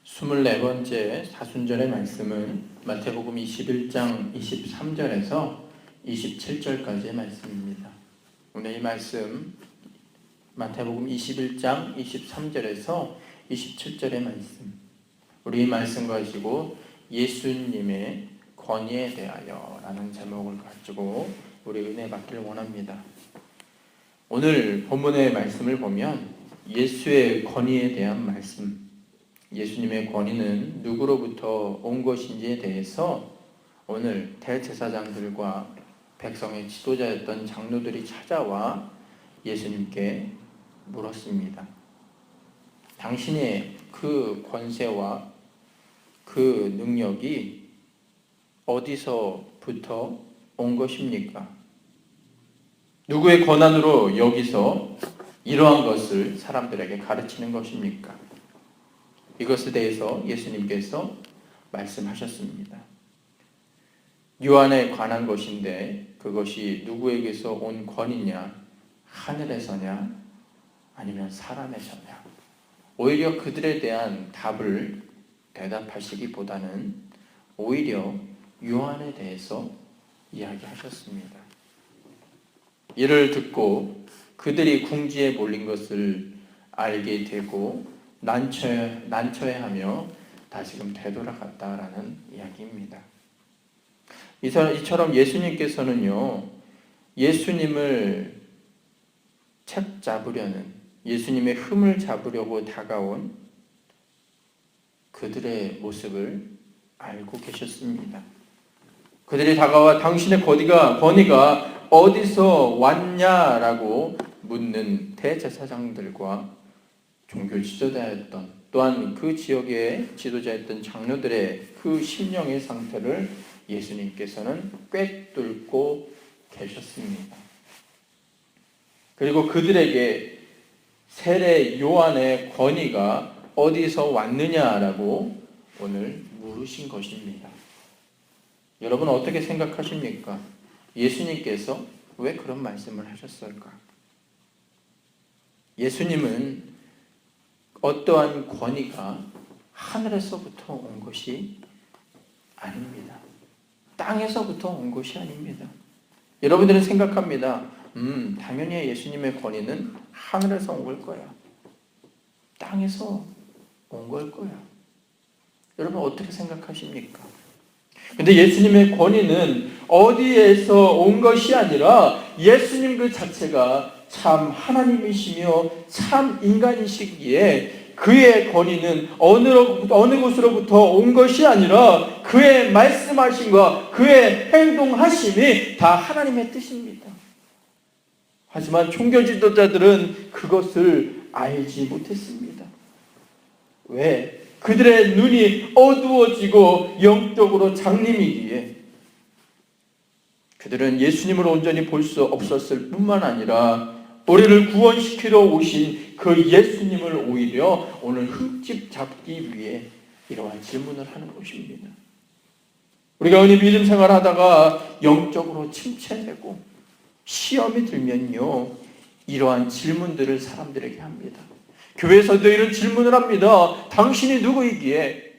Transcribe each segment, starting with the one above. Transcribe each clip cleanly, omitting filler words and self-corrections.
24번째 사순절의 말씀은 마태복음 21장 23절에서 27절까지의 말씀입니다. 오늘 이 말씀 마태복음 21장 23절에서 27절의 말씀, 우리 이 말씀 가지고 예수님의 권위에 대하여 라는 제목을 가지고 우리 은혜 받기를 원합니다. 오늘 본문의 말씀을 보면 예수의 권위에 대한 말씀, 예수님의 권위는 누구로부터 온 것인지에 대해서 오늘 대제사장들과 백성의 지도자였던 장로들이 찾아와 예수님께 물었습니다. 당신의 그 권세와 그 능력이 어디서부터 온 것입니까? 누구의 권한으로 여기서 이러한 것을 사람들에게 가르치는 것입니까? 이것에 대해서 예수님께서 말씀하셨습니다. 유한에 관한 것인데 그것이 누구에게서 온 권위냐? 하늘에서냐? 아니면 사람에서냐? 오히려 그들에 대한 답을 대답하시기보다는 오히려 유한에 대해서 이야기하셨습니다. 이를 듣고 그들이 궁지에 몰린 것을 알게 되고 난처해하며 다시금 되돌아갔다라는 이야기입니다. 이처럼 예수님께서는요, 예수님을 책 잡으려는, 예수님의 흠을 잡으려고 다가온 그들의 모습을 알고 계셨습니다. 그들이 다가와 당신의 권위가 어디서 왔냐라고 묻는 대제사장들과 종교 지도자였던, 또한 그 지역의 지도자였던 장로들의 그 심령의 상태를 예수님께서는 꿰뚫고 계셨습니다. 그리고 그들에게 세례 요한의 권위가 어디서 왔느냐라고 오늘 물으신 것입니다. 여러분 어떻게 생각하십니까? 예수님께서 왜 그런 말씀을 하셨을까? 예수님은 어떠한 권위가 하늘에서부터 온 것이 아닙니다. 땅에서부터 온 것이 아닙니다. 여러분들은 생각합니다. 당연히 예수님의 권위는 하늘에서 온 걸 거야. 땅에서 온 걸 거야. 여러분 어떻게 생각하십니까? 근데 예수님의 권위는 어디에서 온 것이 아니라 예수님 그 자체가 참 하나님이시며 참 인간이시기에 그의 권위는 어느 곳으로부터 온 것이 아니라 그의 말씀하심과 그의 행동하심이 다 하나님의 뜻입니다. 하지만 종교 지도자들은 그것을 알지 못했습니다. 왜? 그들의 눈이 어두워지고 영적으로 장님이기에 그들은 예수님을 온전히 볼 수 없었을 뿐만 아니라 우리를 구원시키러 오신 그 예수님을 오히려 오늘 흠집 잡기 위해 이러한 질문을 하는 것입니다. 우리가 흔히 믿음 생활하다가 영적으로 침체되고 시험이 들면요, 이러한 질문들을 사람들에게 합니다. 교회에서도 이런 질문을 합니다. 당신이 누구이기에?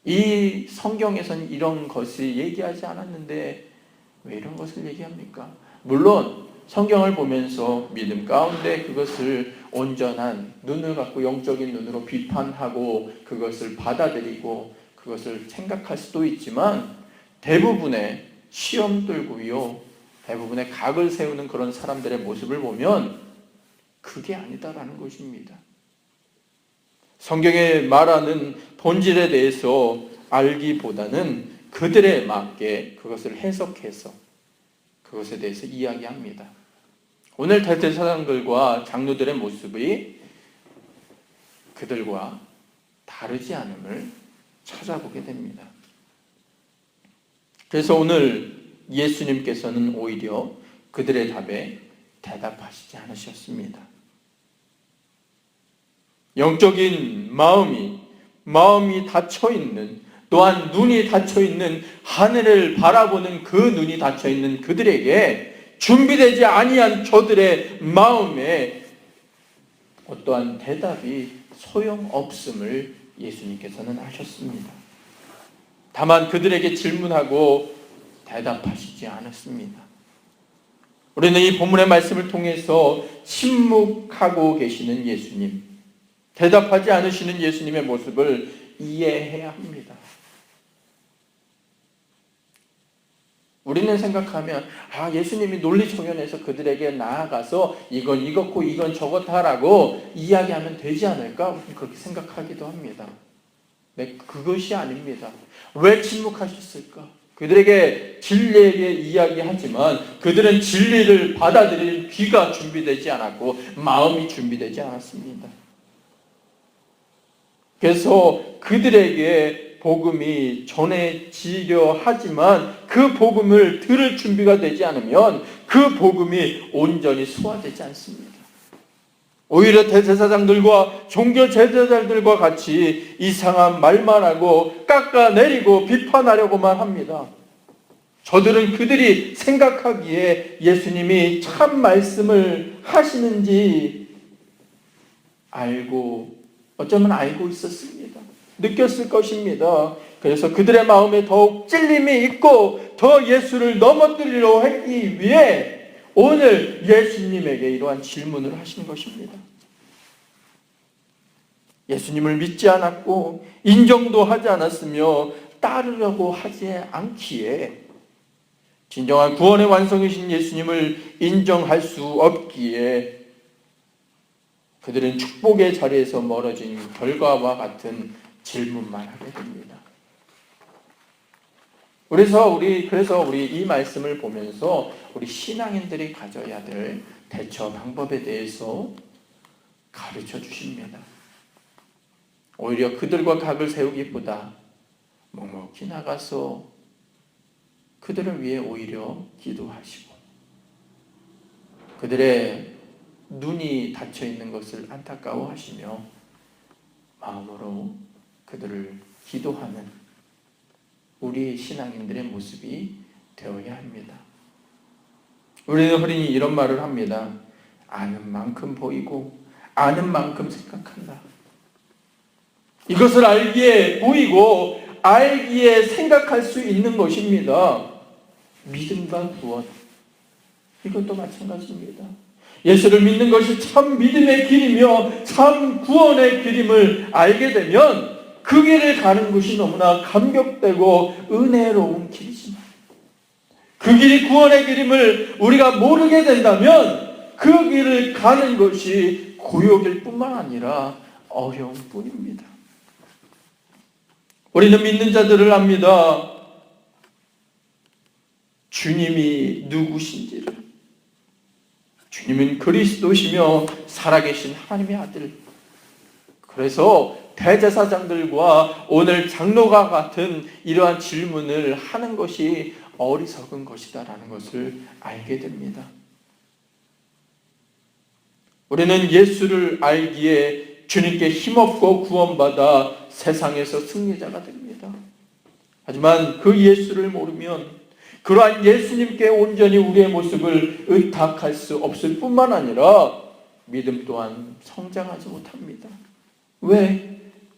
이 성경에서는 이런 것을 얘기하지 않았는데 왜 이런 것을 얘기합니까? 물론 성경을 보면서 믿음 가운데 그것을 온전한 눈을 갖고 영적인 눈으로 비판하고 그것을 받아들이고 그것을 생각할 수도 있지만 대부분의 시험 들고요, 대부분의 각을 세우는 그런 사람들의 모습을 보면 그게 아니다라는 것입니다. 성경에 말하는 본질에 대해서 알기보다는 그들에 맞게 그것을 해석해서 그것에 대해서 이야기합니다. 오늘 대제사장들과 장로들의 모습이 그들과 다르지 않음을 찾아보게 됩니다. 그래서 오늘 예수님께서는 오히려 그들의 답에 대답하시지 않으셨습니다. 영적인 마음이 닫혀있는, 또한 눈이 닫혀있는, 하늘을 바라보는 그 눈이 닫혀있는 그들에게 준비되지 아니한 저들의 마음에 어떠한 대답이 소용없음을 예수님께서는 아셨습니다. 다만 그들에게 질문하고 대답하시지 않았습니다. 우리는 이 본문의 말씀을 통해서 침묵하고 계시는 예수님, 대답하지 않으시는 예수님의 모습을 이해해야 합니다. 우리는 생각하면 예수님이 논리정연해서 그들에게 나아가서 이건 이렇고 이건 저렇다라고 이야기하면 되지 않을까? 우리는 그렇게 생각하기도 합니다. 네, 그것이 아닙니다. 왜 침묵하셨을까? 그들에게 진리에게 이야기하지만 그들은 진리를 받아들일 귀가 준비되지 않았고 마음이 준비되지 않았습니다. 그래서 그들에게 복음이 전해지려 하지만 그 복음을 들을 준비가 되지 않으면 그 복음이 온전히 소화되지 않습니다. 오히려 대제사장들과 종교 제자들과 같이 이상한 말만 하고 깎아내리고 비판하려고만 합니다. 저들은 그들이 생각하기에 예수님이 참 말씀을 하시는지 어쩌면 알고 있었습니다. 느꼈을 것입니다. 그래서 그들의 마음에 더욱 찔림이 있고 더 예수를 넘어뜨리려 하기 위해 오늘 예수님에게 이러한 질문을 하신 것입니다. 예수님을 믿지 않았고 인정도 하지 않았으며 따르려고 하지 않기에 진정한 구원의 완성이신 예수님을 인정할 수 없기에 그들은 축복의 자리에서 멀어진 결과와 같은 질문만 하게 됩니다. 그래서 우리 이 말씀을 보면서 우리 신앙인들이 가져야 될 대처 방법에 대해서 가르쳐 주십니다. 오히려 그들과 각을 세우기보다 묵묵히 나가서 그들을 위해 오히려 기도하시고 그들의 눈이 닫혀 있는 것을 안타까워하시며 마음으로 그들을 기도하는 우리 신앙인들의 모습이 되어야 합니다. 우리는 흔히 이런 말을 합니다. 아는 만큼 보이고 아는 만큼 생각한다. 이것을 알기에 보이고 알기에 생각할 수 있는 것입니다. 믿음과 구원, 이것도 마찬가지입니다. 예수를 믿는 것이 참 믿음의 길이며 참 구원의 길임을 알게 되면 그 길을 가는 것이 너무나 감격되고 은혜로운 길이지만 그 길이 구원의 길임을 우리가 모르게 된다면 그 길을 가는 것이 고역일 뿐만 아니라 어려운 뿐입니다. 우리는 믿는 자들을 압니다. 주님이 누구신지를. 주님은 그리스도시며 살아계신 하나님의 아들. 그래서 대제사장들과 오늘 장로가 같은 이러한 질문을 하는 것이 어리석은 것이다라는 것을 알게 됩니다. 우리는 예수를 알기에 주님께 힘없고 구원받아 세상에서 승리자가 됩니다. 하지만 그 예수를 모르면 그러한 예수님께 온전히 우리의 모습을 의탁할 수 없을 뿐만 아니라 믿음 또한 성장하지 못합니다. 왜?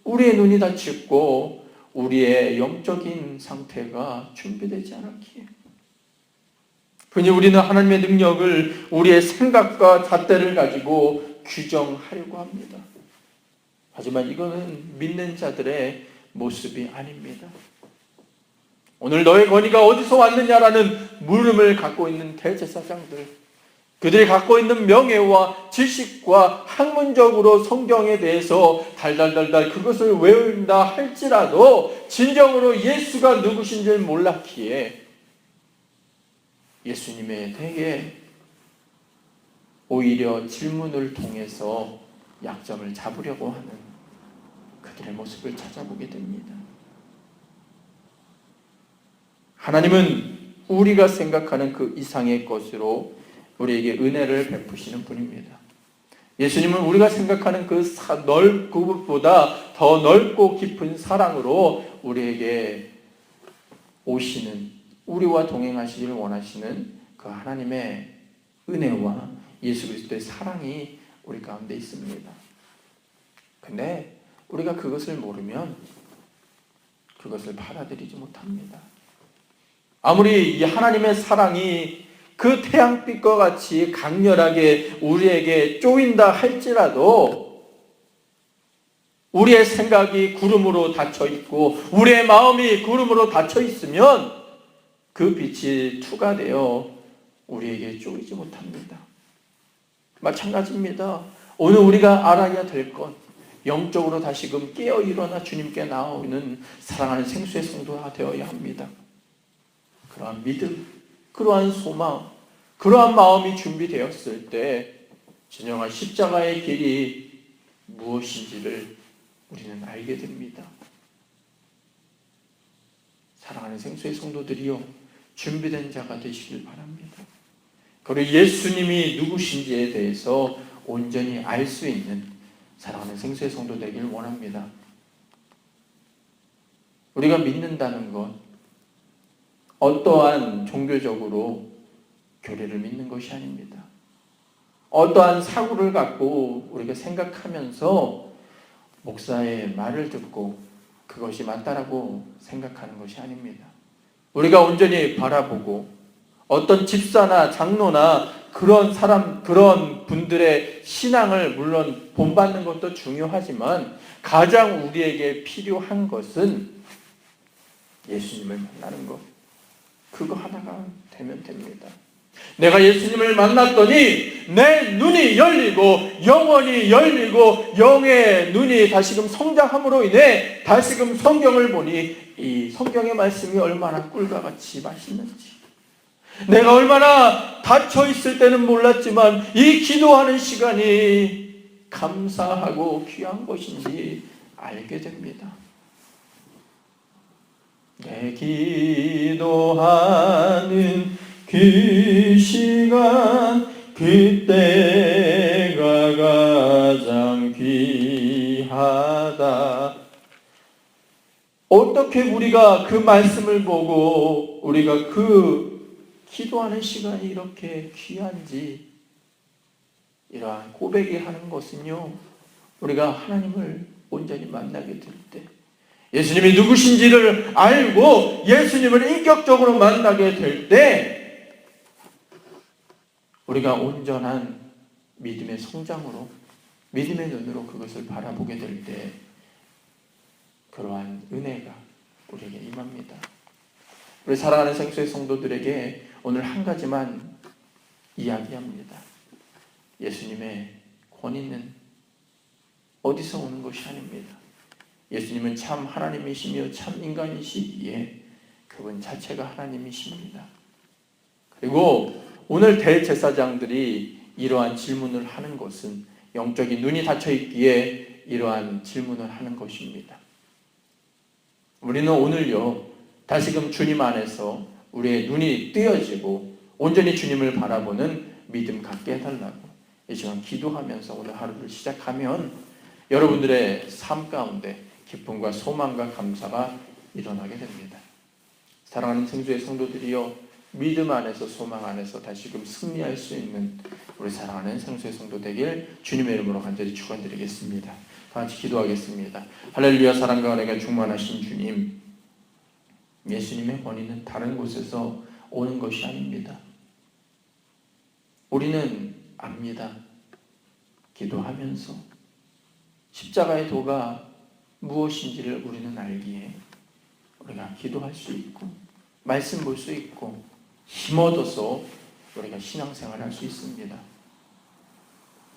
우리의 눈이 닫혔고 우리의 영적인 상태가 준비되지 않았기에. 흔히 우리는 하나님의 능력을 우리의 생각과 잣대를 가지고 규정하려고 합니다. 하지만 이거는 믿는 자들의 모습이 아닙니다. 오늘 너의 권위가 어디서 왔느냐라는 물음을 갖고 있는 대제사장들, 그들이 갖고 있는 명예와 지식과 학문적으로 성경에 대해서 달달달달 그것을 외운다 할지라도 진정으로 예수가 누구신지를 몰랐기에 예수님에 대해 오히려 질문을 통해서 약점을 잡으려고 하는 그들의 모습을 찾아보게 됩니다. 하나님은 우리가 생각하는 그 이상의 것으로 우리에게 은혜를 베푸시는 분입니다. 예수님은 우리가 생각하는 그것보다 더 넓고 깊은 사랑으로 우리에게 오시는, 우리와 동행하시기를 원하시는 그 하나님의 은혜와 예수 그리스도의 사랑이 우리 가운데 있습니다. 근데 우리가 그것을 모르면 그것을 받아들이지 못합니다. 아무리 이 하나님의 사랑이 그 태양빛과 같이 강렬하게 우리에게 쪼인다 할지라도 우리의 생각이 구름으로 닫혀 있고 우리의 마음이 구름으로 닫혀 있으면 그 빛이 투과되어 우리에게 쪼이지 못합니다. 마찬가지입니다. 오늘 우리가 알아야 될 것, 영적으로 다시금 깨어 일어나 주님께 나오는 사랑하는 생수의 성도가 되어야 합니다. 그러한 믿음, 그러한 소망, 그러한 마음이 준비되었을 때 진정한 십자가의 길이 무엇인지를 우리는 알게 됩니다. 사랑하는 생수의 성도들이요, 준비된 자가 되시길 바랍니다. 그리고 예수님이 누구신지에 대해서 온전히 알 수 있는 사랑하는 생수의 성도 되길 원합니다. 우리가 믿는다는 것, 어떠한 종교적으로 교리를 믿는 것이 아닙니다. 어떠한 사고를 갖고 우리가 생각하면서 목사의 말을 듣고 그것이 맞다라고 생각하는 것이 아닙니다. 우리가 온전히 바라보고 어떤 집사나 장로나 그런 사람, 그런 분들의 신앙을 물론 본받는 것도 중요하지만 가장 우리에게 필요한 것은 예수님을 만나는 것. 그거 하나가 되면 됩니다. 내가 예수님을 만났더니 내 눈이 열리고 영혼이 열리고 영의 눈이 다시금 성장함으로 인해 다시금 성경을 보니 이 성경의 말씀이 얼마나 꿀과 같이 맛있는지, 내가 얼마나 닫혀 있을 때는 몰랐지만 이 기도하는 시간이 감사하고 귀한 것인지 알게 됩니다. 내 기도하는 그 시간, 그때가 가장 귀하다. 어떻게 우리가 그 말씀을 보고 우리가 그 기도하는 시간이 이렇게 귀한지, 이러한 고백이 하는 것은요, 우리가 하나님을 온전히 만나게 될 때, 예수님이 누구신지를 알고 예수님을 인격적으로 만나게 될 때, 우리가 온전한 믿음의 성장으로, 믿음의 눈으로 그것을 바라보게 될 때 그러한 은혜가 우리에게 임합니다. 우리 사랑하는 생수의 성도들에게 오늘 한 가지만 이야기합니다. 예수님의 권위는 어디서 오는 것이 아닙니다. 예수님은 참 하나님이시며 참 인간이시기에 그분 자체가 하나님이십니다. 그리고 오늘 대제사장들이 이러한 질문을 하는 것은 영적인 눈이 닫혀 있기에 이러한 질문을 하는 것입니다. 우리는 오늘요, 다시금 주님 안에서 우리의 눈이 뜨여지고 온전히 주님을 바라보는 믿음 갖게 해달라고 이 시간 기도하면서 오늘 하루를 시작하면 여러분들의 삶 가운데 기쁨과 소망과 감사가 일어나게 됩니다. 사랑하는 생수의 성도들이여, 믿음 안에서 소망 안에서 다시금 승리할 수 있는 우리 사랑하는 생수의 성도 되길 주님의 이름으로 간절히 축원드리겠습니다. 다 같이 기도하겠습니다. 할렐루야. 사랑과 은혜가 충만하신 주님, 예수님의 권위는 다른 곳에서 오는 것이 아닙니다. 우리는 압니다. 기도하면서 십자가의 도가 무엇인지를 우리는 알기에 우리가 기도할 수 있고 말씀 볼 수 있고 힘 얻어서 우리가 신앙생활을 할 수 있습니다.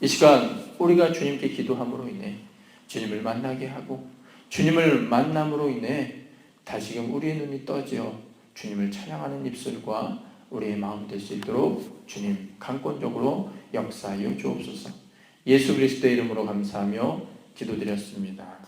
이 시간 우리가 주님께 기도함으로 인해 주님을 만나게 하고 주님을 만남으로 인해 다시금 우리의 눈이 떠져 주님을 찬양하는 입술과 우리의 마음 될 수 있도록 주님 강권적으로 역사하여 주옵소서. 예수 그리스도의 이름으로 감사하며 기도드렸습니다.